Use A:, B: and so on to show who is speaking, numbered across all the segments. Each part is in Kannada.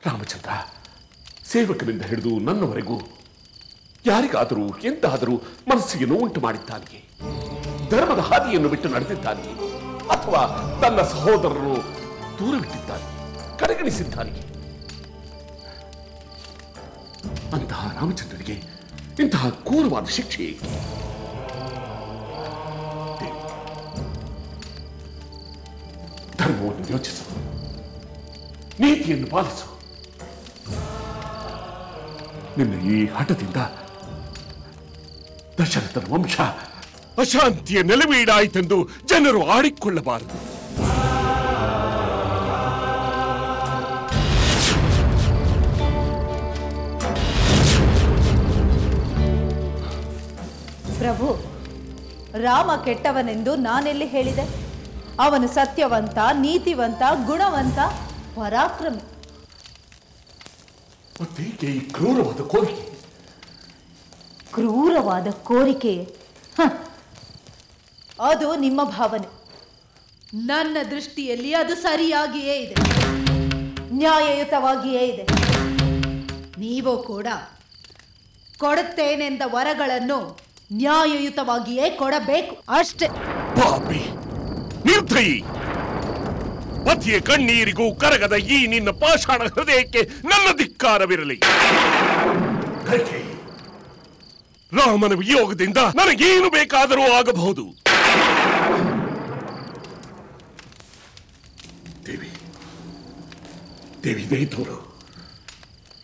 A: ರಾಮಚಂದ್ರ, ಸೇವಕನಿಂದ ಹಿಡಿದು ನನ್ನವರೆಗೂ ಯಾರಿಗಾದರೂ ಎಂತಾದರೂ ಮನಸ್ಸಿಗೆ ನೋವುಂಟು ಮಾಡಿದ್ದಾನೆಯೇ? ಧರ್ಮದ ಹಾದಿಯನ್ನು ಬಿಟ್ಟು ನಡೆದಿದ್ದಾನೆಯೇ? ಅಥವಾ ತನ್ನ ಸಹೋದರರು ದೂರವಿಟ್ಟಿದ್ದಾನೆ, ಕಡೆಗಣಿಸಿದ್ದಾನೆಯೇ? ಅಂತಹ ರಾಮಚಂದ್ರನಿಗೆ ಇಂತಹ ಕ್ರೂರವಾದ ಶಿಕ್ಷೆ ಏಕೆ? ಧರ್ಮವನ್ನು ಯೋಚಿಸು, ನೀತಿಯನ್ನು ಪಾಲಿಸು. ನಿನ್ನ ಈ ಹಠದಿಂದ ದಶರಥನ ವಂಶ ಅಶಾಂತಿಯ ನೆಲೆವೀಡಾಯಿತೆಂದು ಜನರು ಆಡಿಕೊಳ್ಳಬಾರದು.
B: ಪ್ರಭು, ರಾಮ ಕೆಟ್ಟವನೆಂದು ನಾನೆಲ್ಲಿ ಹೇಳಿದೆ? ಅವನು ಸತ್ಯವಂತ, ನೀತಿವಂತ, ಗುಣವಂತ, ಪರಾಕ್ರಮಿ.
A: ಮತ್ತೇಕೆ ಈ ಕ್ರೂರವಾದ ಕೋರಿಕೆ?
B: ಕ್ರೂರವಾದ ಕೋರಿಕೆ ಅದು ನಿಮ್ಮ ಭಾವನೆ. ನನ್ನ ದೃಷ್ಟಿಯಲ್ಲಿ ಅದು ಸರಿಯಾಗಿಯೇ ಇದೆ, ನ್ಯಾಯಯುತವಾಗಿಯೇ ಇದೆ. ನೀವು ಕೂಡ ಕೊಡುತ್ತೇನೆಂದ ವರಗಳನ್ನು ನ್ಯಾಯಯುತವಾಗಿಯೇ ಕೊಡಬೇಕು, ಅಷ್ಟೇ.
A: ಪಾಪಿ, ನಿರ್ದಯಿ, ಪತಿಯ ಕಣ್ಣೀರಿಗೂ ಕರಗದ ಈ ನಿನ್ನ ಪಾಷಾಣ ಹೃದಯಕ್ಕೆ ನನ್ನ ಧಿಕ್ಕಾರವಿರಲಿ. ರಾಮನ ವಿಯೋಗದಿಂದ ನನಗೇನು ಬೇಕಾದರೂ ಆಗಬಹುದು. ದೇವಿ ದಯತೋರು,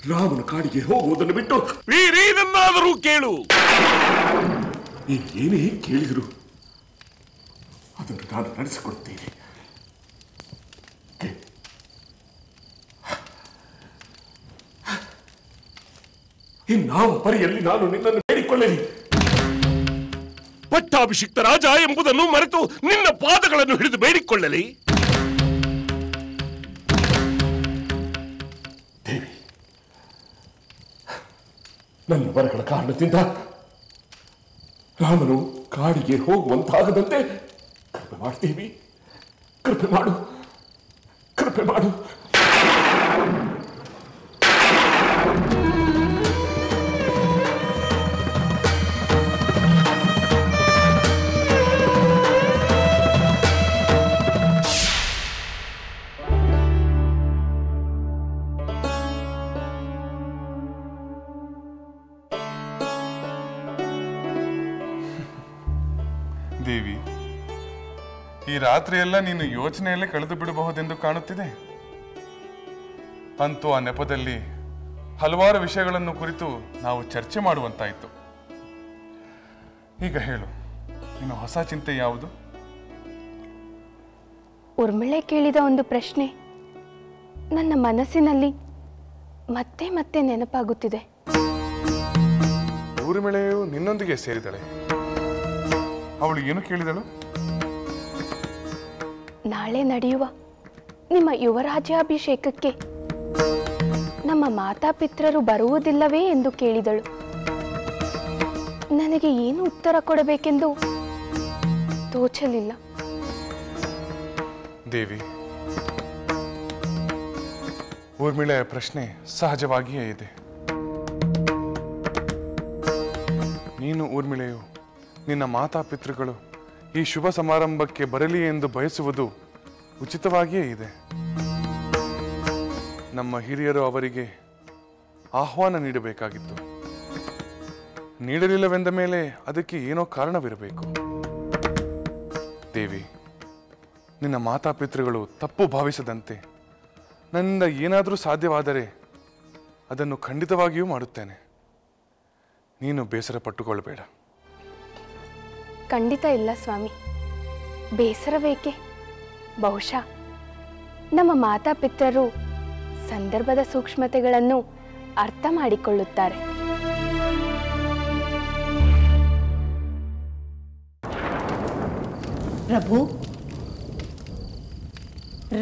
A: ರಾಮನ ಕಾಡಿಗೆ ಹೋಗುವುದನ್ನು ಬಿಟ್ಟು ಬೇರೇನನ್ನಾದರೂ ಕೇಳು. ನೀನು ಏನೇ ಕೇಳಿದರು ಅದನ್ನು ನಾನು ನಡೆಸಿಕೊಡುತ್ತೇನೆ. ಇನ್ನಾವ ಪರಿಯಲ್ಲಿ ನಾನು ನಿನ್ನನ್ನು ಬೇಡಿಕೊಳ್ಳಲಿ? ಪಟ್ಟಾಭಿಷಿಕ್ತ ರಾಜ ಎಂಬುದನ್ನು ಮರೆತು ನಿನ್ನ ಪಾದಗಳನ್ನು ಹಿಡಿದು ಬೇಡಿಕೊಳ್ಳಲಿ? ದೇವಿ, ನನ್ನ ವರಗಳ ಕಾರಣದಿಂದ ರಾಮನು ಕಾಡಿಗೆ ಹೋಗುವಂತಾಗದಂತೆ ಕೃಪೆ ಮಾಡ್ತೀವಿ. ಕೃಪೆ ಮಾಡು, ಕೃಪೆ ಮಾಡು.
C: ದೇವಿ, ಈ ರಾತ್ರಿಯೆಲ್ಲ ನೀನು ಯೋಚನೆಯಲ್ಲೇ ಕಳೆದು ಬಿಡಬಹುದೆಂದು ಕಾಣುತ್ತಿದೆ. ಅಂತೂ ಆ ನೆಪದಲ್ಲಿ ಹಲವಾರು ವಿಷಯಗಳನ್ನು ಕುರಿತು ನಾವು ಚರ್ಚೆ ಮಾಡುವಂತಾಯಿತು. ಈಗ ಹೇಳು, ನಿನ್ನ ಹೊಸ ಚಿಂತೆ ಯಾವುದು?
D: ಉರ್ಮಿಳೆ ಕೇಳಿದ ಒಂದು ಪ್ರಶ್ನೆ ನನ್ನ ಮನಸ್ಸಿನಲ್ಲಿ ಮತ್ತೆ ಮತ್ತೆ ನೆನಪಾಗುತ್ತಿದೆ.
C: ಊರ್ಮಿಳೆಯು ನಿನ್ನೊಂದಿಗೆ ಸೇರಿದಳೆ. ಅವಳು ಏನು ಕೇಳಿದಳು?
D: ನಾಳೆ ನಡೆಯುವ ನಿಮ್ಮ ಯುವರಾಜ್ಯಾಭಿಷೇಕಕ್ಕೆ ನಮ್ಮ ಮಾತಾಪಿತರರು ಬರುವುದಿಲ್ಲವೇ ಎಂದು ಕೇಳಿದಳು. ನನಗೆ ಏನು ಉತ್ತರ ಕೊಡಬೇಕೆಂದು ತೋಚಲಿಲ್ಲ.
C: ದೇವಿ, ಊರ್ಮಿಳೆಯ ಪ್ರಶ್ನೆ ಸಹಜವಾಗಿಯೇ ಇದೆ. ನೀನು ಊರ್ಮಿಳೆಯು ನಿನ್ನ ಮಾತಾಪಿತೃಗಳು ಈ ಶುಭ ಸಮಾರಂಭಕ್ಕೆ ಬರಲಿ ಎಂದು ಬಯಸುವುದು ಉಚಿತವಾಗಿಯೇ ಇದೆ. ನಮ್ಮ ಹಿರಿಯರು ಅವರಿಗೆ ಆಹ್ವಾನ ನೀಡಬೇಕಾಗಿತ್ತು. ನೀಡಲಿಲ್ಲವೆಂದ ಮೇಲೆ ಅದಕ್ಕೆ ಏನೋ ಕಾರಣವಿರಬೇಕು. ದೇವಿ, ನಿನ್ನ ಮಾತಾಪಿತೃಗಳು ತಪ್ಪು ಭಾವಿಸದಂತೆ ನನ್ನಿಂದ ಏನಾದರೂ ಸಾಧ್ಯವಾದರೆ ಅದನ್ನು ಖಂಡಿತವಾಗಿಯೂ ಮಾಡುತ್ತೇನೆ. ನೀನು ಬೇಸರ ಪಟ್ಟುಕೊಳ್ಳಬೇಡ.
D: ಖಂಡಿತ ಇಲ್ಲ ಸ್ವಾಮಿ, ಬೇಸರವೇಕೆ? ಬಹುಶಃ ನಮ್ಮ ಮಾತಾಪಿತರರು ಸಂದರ್ಭದ ಸೂಕ್ಷ್ಮತೆಗಳನ್ನು ಅರ್ಥ ಮಾಡಿಕೊಳ್ಳುತ್ತಾರೆ.
B: ಪ್ರಭು,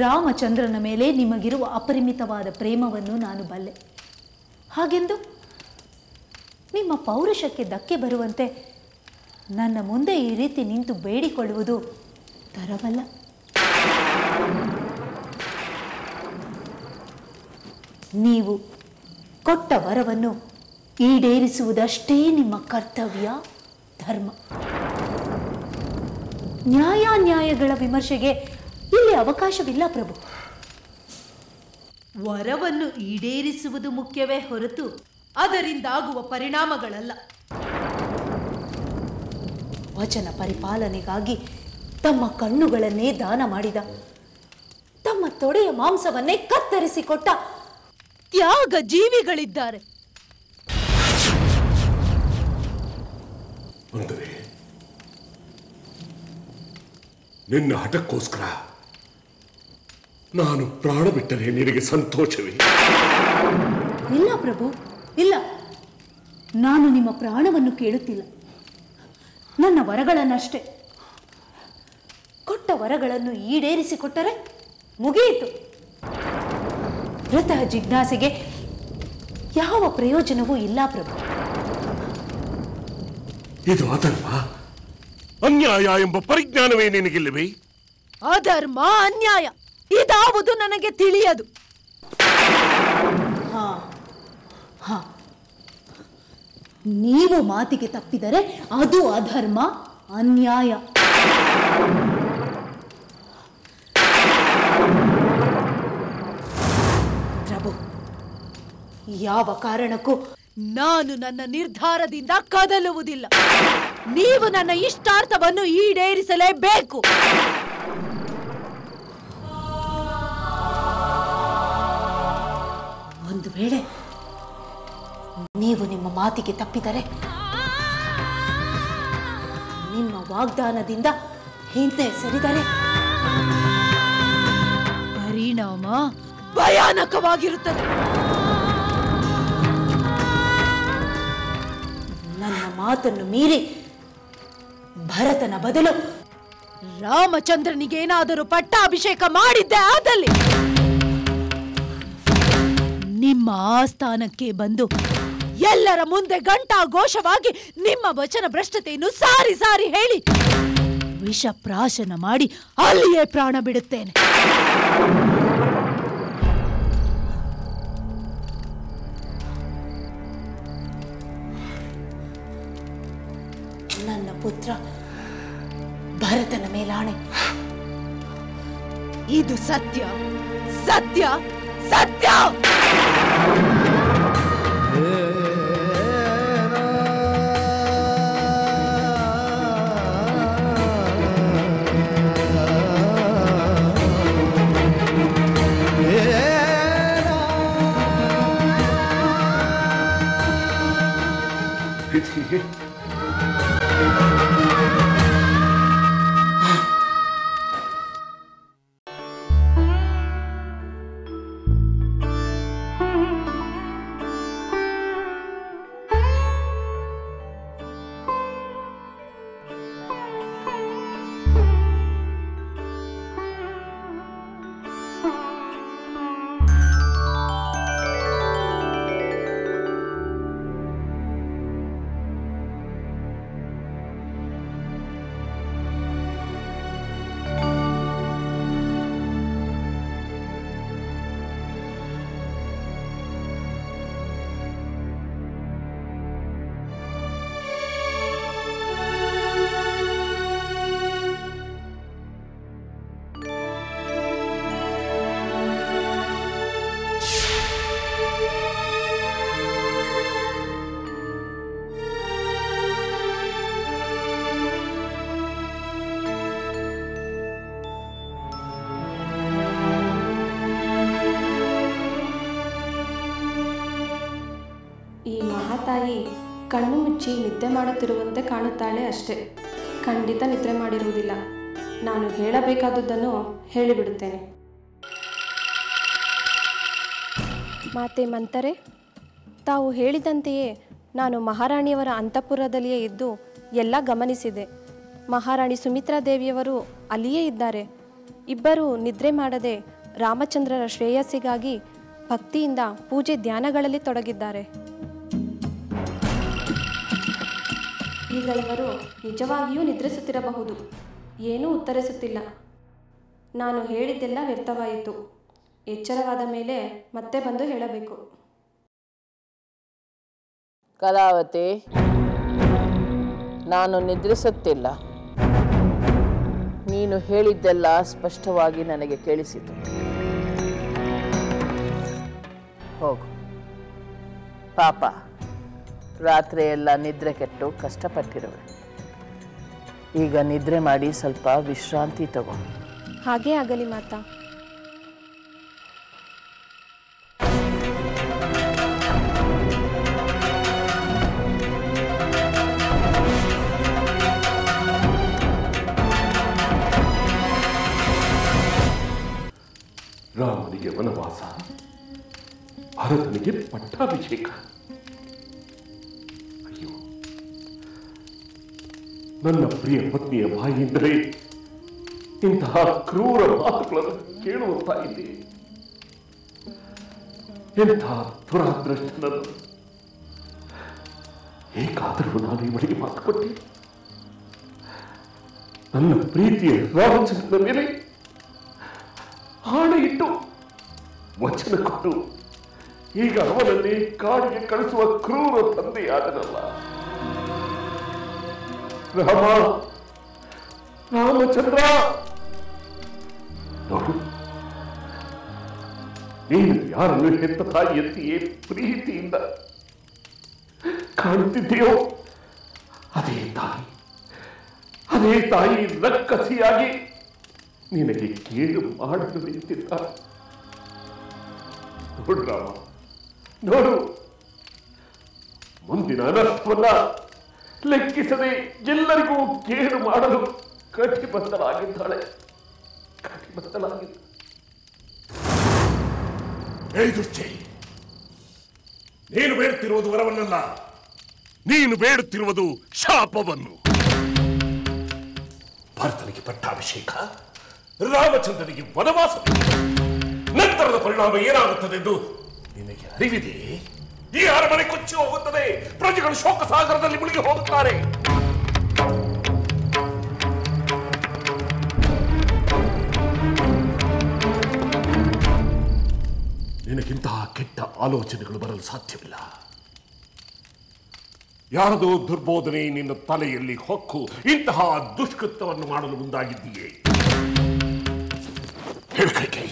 B: ರಾಮಚಂದ್ರನ ಮೇಲೆ ನಿಮಗಿರುವ ಅಪರಿಮಿತವಾದ ಪ್ರೇಮವನ್ನು ನಾನು ಬಲ್ಲೆ. ಹಾಗೆಂದು ನಿಮ್ಮ ಪೌರುಷಕ್ಕೆ ಧಕ್ಕೆ ಬರುವಂತೆ ನನ್ನ ಮುಂದೆ ಈ ರೀತಿ ನಿಂತು ಬೇಡಿಕೊಳ್ಳುವುದು ತರವಲ್ಲ. ನೀವು ಕೊಟ್ಟ ವರವನ್ನು ಈಡೇರಿಸುವುದಷ್ಟೇ ನಿಮ್ಮ ಕರ್ತವ್ಯ, ಧರ್ಮ. ನ್ಯಾಯಾನ್ಯಾಯಗಳ ವಿಮರ್ಶೆಗೆ ಇಲ್ಲಿ ಅವಕಾಶವಿಲ್ಲ ಪ್ರಭು. ವರವನ್ನು ಈಡೇರಿಸುವುದು ಮುಖ್ಯವೇ ಹೊರತು ಅದರಿಂದಾಗುವ ಪರಿಣಾಮಗಳಲ್ಲ. ವಚನ ಪರಿಪಾಲನೆಗಾಗಿ ತಮ್ಮ ಕಣ್ಣುಗಳನ್ನೇ ದಾನ ಮಾಡಿದ, ತಮ್ಮ ತೊಡೆಯ ಮಾಂಸವನ್ನೇ ಕತ್ತರಿಸಿಕೊಟ್ಟ ತ್ಯಾಗ ಜೀವಿಗಳಿದ್ದಾರೆ.
A: ಅಂದರೆ ನಿನ್ನ ಹಠಕ್ಕೋಸ್ಕರ ನಾನು ಪ್ರಾಣ ಬಿಟ್ಟರೆ ನಿನಗೆ ಸಂತೋಷವೇ?
B: ಇಲ್ಲ ಪ್ರಭು, ಇಲ್ಲ. ನಾನು ನಿಮ್ಮ ಪ್ರಾಣವನ್ನು ಕೇಳುತ್ತಿಲ್ಲ, ನನ್ನ ವರಗಳನ್ನಷ್ಟೇ. ಕೊಟ್ಟ ವರಗಳನ್ನು ಈಡೇರಿಸಿಕೊಟ್ಟರೆ ಮುಗಿಯಿತು. ವೃತಃ ಜಿಜ್ಞಾಸೆಗೆ ಯಾವ ಪ್ರಯೋಜನವೂ ಇಲ್ಲ ಪ್ರಭು.
A: ಇದು ಅಧರ್ಮ, ಅನ್ಯಾಯ ಎಂಬ ಪರಿಜ್ಞಾನವೇ ನಿನಗಿಲ್ಲವೇ?
B: ಅಧರ್ಮ, ಅನ್ಯಾಯ ಇದಾವುದು ನನಗೆ ತಿಳಿಯದು. ನೀವು ಮಾತಿಗೆ ತಪ್ಪಿದರೆ ಅದು ಅಧರ್ಮ, ಅನ್ಯಾಯ. ಪ್ರಭು, ಯಾವ ಕಾರಣಕ್ಕೂ ನಾನು ನನ್ನ ನಿರ್ಧಾರದಿಂದ ಕದಲುವುದಿಲ್ಲ. ನೀವು ನನ್ನ ಇಷ್ಟಾರ್ಥವನ್ನು ಈಡೇರಿಸಲೇಬೇಕು. ಒಂದು ವೇಳೆ ನೀವು ನಿಮ್ಮ ಮಾತಿಗೆ ತಪ್ಪಿದರೆ, ನಿಮ್ಮ ವಾಗ್ದಾನದಿಂದ ಹಿಂದೆ ಸರಿದರೆ ಪರಿಣಾಮ ಭಯಾನಕವಾಗಿರುತ್ತದೆ. ನನ್ನ ಮಾತನ್ನು ಮೀರಿ ಭರತನ ಬದಲು ರಾಮಚಂದ್ರನಿಗೇನಾದರೂ ಪಟ್ಟಾಭಿಷೇಕ ಮಾಡಿದ್ದೆ ಆದಲ್ಲಿ ನಿಮ್ಮ ಆಸ್ಥಾನಕ್ಕೆ ಬಂದು ಎಲ್ಲರ ಮುಂದೆ ಗಂಟಾ ಘೋಷವಾಗಿ ನಿಮ್ಮ ವಚನ ಭ್ರಷ್ಟತೆಯನ್ನು ಸಾರಿ ಸಾರಿ ಹೇಳಿ ವಿಷ ಪ್ರಾಶನ ಮಾಡಿ ಅಲ್ಲಿಯೇ ಪ್ರಾಣ ಬಿಡುತ್ತೇನೆ. ನನ್ನ ಪುತ್ರ ಭರತನ ಮೇಲಾಣೆ, ಇದು ಸತ್ಯ, ಸತ್ಯ, ಸತ್ಯ.
D: ತಾಯಿ ಕಣ್ಣು ಮುಚ್ಚಿ ನಿದ್ದೆ ಮಾಡುತ್ತಿರುವಂತೆ ಕಾಣುತ್ತಾಳೆ ಅಷ್ಟೇ. ಖಂಡಿತ ನಿದ್ರೆ ಮಾಡಿರುವುದಿಲ್ಲ. ನಾನು ಹೇಳಬೇಕಾದುದನ್ನು ಹೇಳಿಬಿಡುತ್ತೇನೆ. ಮಾತೆ ಮಂತರೆ, ತಾವು ಹೇಳಿದಂತೆಯೇ ನಾನು ಮಹಾರಾಣಿಯವರ ಅಂತಃಪುರದಲ್ಲಿಯೇ ಇದ್ದು ಎಲ್ಲ ಗಮನಿಸಿದೆ. ಮಹಾರಾಣಿ ಸುಮಿತ್ರಾ ದೇವಿಯವರು ಅಲ್ಲಿಯೇ ಇದ್ದಾರೆ. ಇಬ್ಬರು ನಿದ್ರೆ ಮಾಡದೆ ರಾಮಚಂದ್ರರ ಶ್ರೇಯಸ್ಸಿಗಾಗಿ ಭಕ್ತಿಯಿಂದ ಪೂಜೆ ಧ್ಯಾನಗಳಲ್ಲಿ ತೊಡಗಿದ್ದಾರೆ. ಈಗ ಇವರು ನಿಜವಾಗಿಯೂ ನಿದ್ರಿಸುತ್ತಿರಬಹುದು. ಏನೂ ಉತ್ತರಿಸುತ್ತಿಲ್ಲ. ನಾನು ಹೇಳಿದ್ದೆಲ್ಲ ವ್ಯರ್ಥವಾಯಿತು. ಎಚ್ಚರವಾದ ಮೇಲೆ ಮತ್ತೆ ಬಂದು ಹೇಳಬೇಕು.
E: ಕಲಾವತಿ, ನಾನು ನಿದ್ರಿಸುತ್ತಿಲ್ಲ. ನೀನು ಹೇಳಿದ್ದೆಲ್ಲ ಸ್ಪಷ್ಟವಾಗಿ ನನಗೆ ಕೇಳಿಸಿತು. ಹೋಗು. ಪಾಪ, ರಾತ್ರಿ ಎಲ್ಲ ನಿದ್ರೆ ಕೆಟ್ಟು ಕಷ್ಟಪಟ್ಟಿರುವೆ. ಈಗ ನಿದ್ರೆ ಮಾಡಿ ಸ್ವಲ್ಪ ವಿಶ್ರಾಂತಿ ತಗೋ.
D: ಹಾಗೇ ಆಗಲಿ ಮಾತಾ.
A: ರಾಮನಿಗೆ ವನವಾಸ, ಭರತನಿಗೆ ಪಟ್ಟಾಭಿಷೇಕ. ಅಯ್ಯೋ, ನನ್ನ ಪ್ರಿಯ ಪತ್ನಿಯ ಬಾಯಿಯಿಂದಲೇ ಇಂತಹ ಕ್ರೂರ ಮಾತುಗಳನ್ನು ಕೇಳುವಂತಾಯಿದೆ. ಎಂಥ ದುರಾದೃಷ್ಟನನ್ನು. ಹೇಗಾದರೂ ನಾನು ಇವಳಿಗೆ ಮಾತು ಕೊಟ್ಟೆ. ನನ್ನ ಪ್ರೀತಿಯ ರಾಮಚಂದ್ರನ ಮೇಲೆ ಆಣೆ ಇಟ್ಟು ವಚನ ಕೊಟ್ಟು ಈಗ ಅವನನ್ನೇ ಕಾಡಿಗೆ ಕಳಿಸುವ ಕ್ರೂರ ತಂದೆಯಾದನಲ್ಲ. ರಾಮಚಂದ್ರ, ನೋಡು, ನೀನು ಯಾರನ್ನು ಹೆತ್ತ ತಾಯಿಯಂತೆಯೇ ಪ್ರೀತಿಯಿಂದ ಕಾಣುತ್ತಿದೆಯೋ ಅದೇ ತಾಯಿ ರಕ್ಕಸಿಯಾಗಿ ನಿನಗೆ ಕೇಳು ಮಾಡಲು ನಿಂತಿದ್ದಾರೆ. ನೋಡು ರಾಮ, ನೋಡು, ಮುಂದಿನ ಅನರ್ಥವನ್ನ ಲೆಕ್ಕಿಸದೆ ಎಲ್ಲರಿಗೂ ಕೇಳು ಮಾಡಲು ಕಟಿಬದ್ಧರಾಗಿದ್ದಾಳೆ. ದುಶ್ಚಿ, ನೀನು ಬೇಡುತ್ತಿರುವುದು ವರವನ್ನಲ್ಲ, ನೀನು ಬೇಡುತ್ತಿರುವುದು ಶಾಪವನ್ನು. ಭರತನಿಗೆ ಪಟ್ಟಾಭಿಷೇಕ, ರಾಮಚಂದ್ರನಿಗೆ ವನವಾಸ, ನಂತರದ ಪರಿಣಾಮ ಏನಾಗುತ್ತದೆಂದು ನಿನಗೆ ಅರಿವಿದೆ. ಈ ಅರಮನೆ ಕೊಚ್ಚಿ ಹೋಗುತ್ತದೆ, ಪ್ರಜೆಗಳು ಶೋಕ ಸಾಗರದಲ್ಲಿ ಮುಳುಗಿ ಹೋಗುತ್ತಾರೆ. ನಿನಗಿಂತಹ ಕೆಟ್ಟ ಆಲೋಚನೆಗಳು ಬರಲು ಸಾಧ್ಯವಿಲ್ಲ. ಯಾರದೋ ದುರ್ಬೋಧನೆ ನಿನ್ನ ತಲೆಯಲ್ಲಿ ಹೊಕ್ಕು ಇಂತಹ ದುಷ್ಕೃತ್ಯವನ್ನು ಮಾಡಲು ಮುಂದಾಗಿದ್ದೀಯೇ. ಹೇಳ್ಕೈ,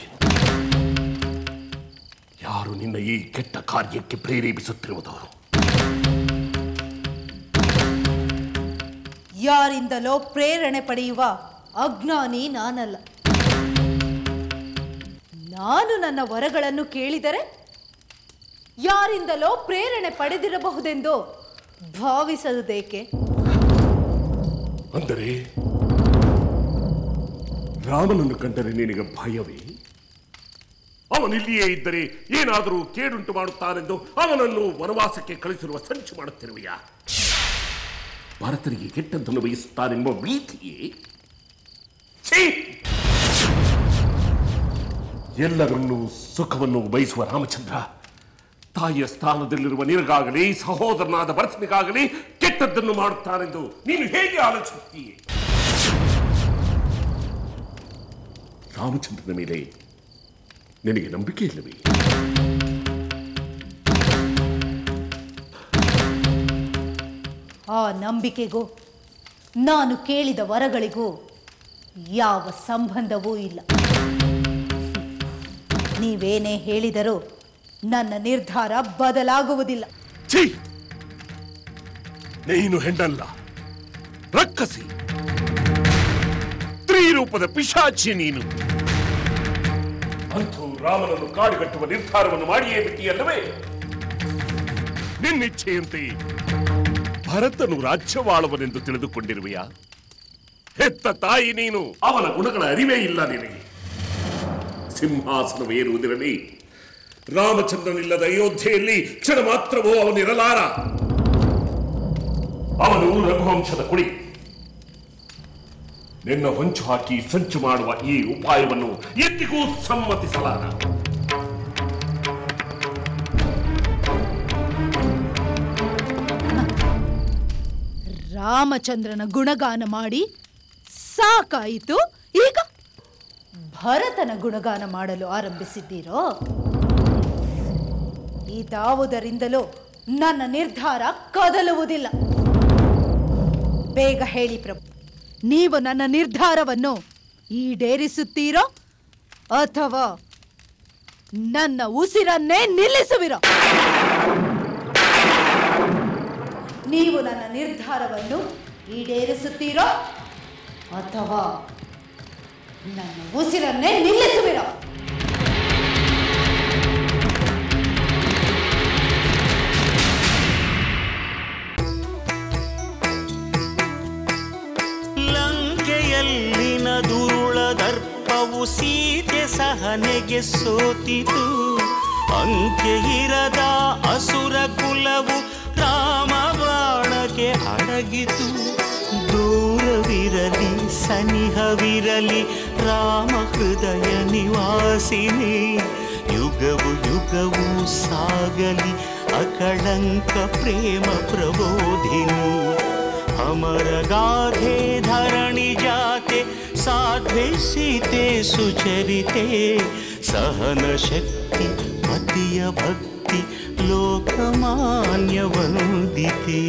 A: ಯಾರು ನಿನ್ನ ಈ ಕೆಟ್ಟ ಕಾರ್ಯಕ್ಕೆ ಪ್ರೇರೇಪಿಸುತ್ತಿರುವುದವರು?
B: ಯಾರಿಂದಲೋ ಪ್ರೇರಣೆ ಪಡೆಯುವ ಅಜ್ಞಾನಿ ನಾನಲ್ಲ. ನಾನು ನನ್ನ ವರಗಳನ್ನು ಕೇಳಿದರೆ ಯಾರಿಂದಲೋ ಪ್ರೇರಣೆ ಪಡೆದಿರಬಹುದೆಂದು ಭಾವಿಸದೇಕೆ?
A: ಅಂದರೆ ರಾಮನನ್ನು ಕಂಡರೆ ನಿನಗೆ ಭಯವೇ? ಅವನಿಲ್ಲಿಯೇ ಇದ್ದರೆ ಏನಾದರೂ ಕೇಡುಂಟು ಮಾಡುತ್ತಾನೆಂದು ಅವನನ್ನು ವನವಾಸಕ್ಕೆ ಕಳಿಸಿರುವ ಸಂಚು ಮಾಡುತ್ತಿರುವೆಯಾ? ಭರತನಿಗೆ ಕೆಟ್ಟದ್ದನ್ನು ಬಯಸುತ್ತಾನೆಂಬ ಭೀತಿಯೇ? ಎಲ್ಲರನ್ನೂ ಸುಖವನ್ನು ಬಯಸುವ ರಾಮಚಂದ್ರ ತಾಯಿಯ ಸ್ಥಾನದಲ್ಲಿರುವ ನಿನಗಾಗಲಿ ಸಹೋದರನಾದ ಭರತನಿಗಾಗಲಿ ಕೆಟ್ಟದ್ದನ್ನು ಮಾಡುತ್ತಾನೆಂದು ನೀನು ಹೇಗೆ ಆಲೋಚಿಸುತ್ತೀಯೇ? ರಾಮಚಂದ್ರನ ಮೇಲೆ ನಿನಗೆ ನಂಬಿಕೆ ಇಲ್ಲವೇ?
B: ಆ ನಂಬಿಕೆಗೂ ನಾನು ಕೇಳಿದ ವರಗಳಿಗೂ ಯಾವ ಸಂಬಂಧವೂ ಇಲ್ಲ. ನೀವೇನೇ ಹೇಳಿದರೂ ನನ್ನ ನಿರ್ಧಾರ ಬದಲಾಗುವುದಿಲ್ಲ.
A: ನೀನು ಹೆಣ್ಣಲ್ಲ, ರಕ್ಕಸಿ, ಸ್ತ್ರೀರೂಪದ ಪಿಶಾಚಿ ನೀನು. ಅಂತೂ ರಾಮನನ್ನು ಕಾಡಿಗಟ್ಟುವ ನಿರ್ಧಾರವನ್ನು ಮಾಡಿಯೇ ಬಿಟ್ಟಿಯಲ್ಲವೇ? ನಿನ್ನಿಚ್ಛೆಯಂತೆ ಭರತನು ರಾಜ್ಯವಾಳುವನೆಂದು ತಿಳಿದುಕೊಂಡಿರುವೆಯಾ? ಹೆತ್ತ ತಾಯಿ ನೀನು, ಅವನ ಗುಣಗಳ ಅರಿವೇ ಇಲ್ಲ ನಿನಗೆ. ಸಿಂಹಾಸನವೇರುವುದಿರಲಿ, ರಾಮಚಂದ್ರನಿಲ್ಲದ ಅಯೋಧ್ಯೆಯಲ್ಲಿ ಕ್ಷಣ ಮಾತ್ರವೂ ಅವನಿರಲಾರ. ಅವನು ರಘುವಂಶದ ಕುಡಿ. ನಿನ್ನ ಹೊಂಚು ಹಾಕಿ ಸಂಚು ಮಾಡುವ ಈ ಉಪಾಯವನ್ನು ಎಂದಿಗೂ ಸಮ್ಮತಿಸಲಾರ.
B: ರಾಮಚಂದ್ರನ ಗುಣಗಾನ ಮಾಡಿ ಸಾಕಾಯಿತು. ಈಗ ಭರತನ ಗುಣಗಾನ ಮಾಡಲು ಆರಂಭಿಸಿದ್ದೀರೋ? ಇದಾವುದರಿಂದಲೂ ನನ್ನ ನಿರ್ಧಾರ ಕದಲುವುದಿಲ್ಲ. ಬೇಗ ಹೇಳಿ ಪ್ರಭು, ನೀವು ನನ್ನ ನಿರ್ಧಾರವನ್ನು ಈಡೇರಿಸುತ್ತೀರೋ ಅಥವಾ ನನ್ನ ಉಸಿರನ್ನೇ ನಿಲ್ಲಿಸುವಿರೋ? ನೀವು ನನ್ನ ನಿರ್ಧಾರವನ್ನು ಈಡೇರಿಸುತ್ತೀರೋ ಅಥವಾ ನನ್ನ ಉಸಿರನ್ನೇ ನಿಲ್ಲಿಸುವಿರೋ?
F: ಲಂಕೆಯಲ್ಲಿನ ದುರುಳ ದರ್ಪವು ಸೀತೆ ಸಹನೆಗೆ ಸೋತಿತು. ಅಂಕೆ ಇರದ ಅಸುರ ಕುಲವು ರಾಮ ಬಾಣಕ್ಕೆ ಅಡಗಿತು. ದೂರವಿರಲಿ ಸನಿಹವಿರಲಿ ರಾಮ ಹೃದಯ ನಿವಾಸಿನಿ. ಯುಗವು ಯುಗವು ಸಾಗಲಿ ಅಕಳಂಕ ಪ್ರೇಮ ಪ್ರಬೋಧಿನಿ. ಅಮರ ಗಾಧೆ ಧರಣಿ ಜಾತೆ ಸಾಧ್ವೆ ಸೀತೆ ಸುಚರಿತೆ. ಸಹನ ಶಕ್ತಿ ಪತಿಯ ಭಕ್ತಿ ಲೋಕಮಾನ್ಯ ವಂದಿತೆ.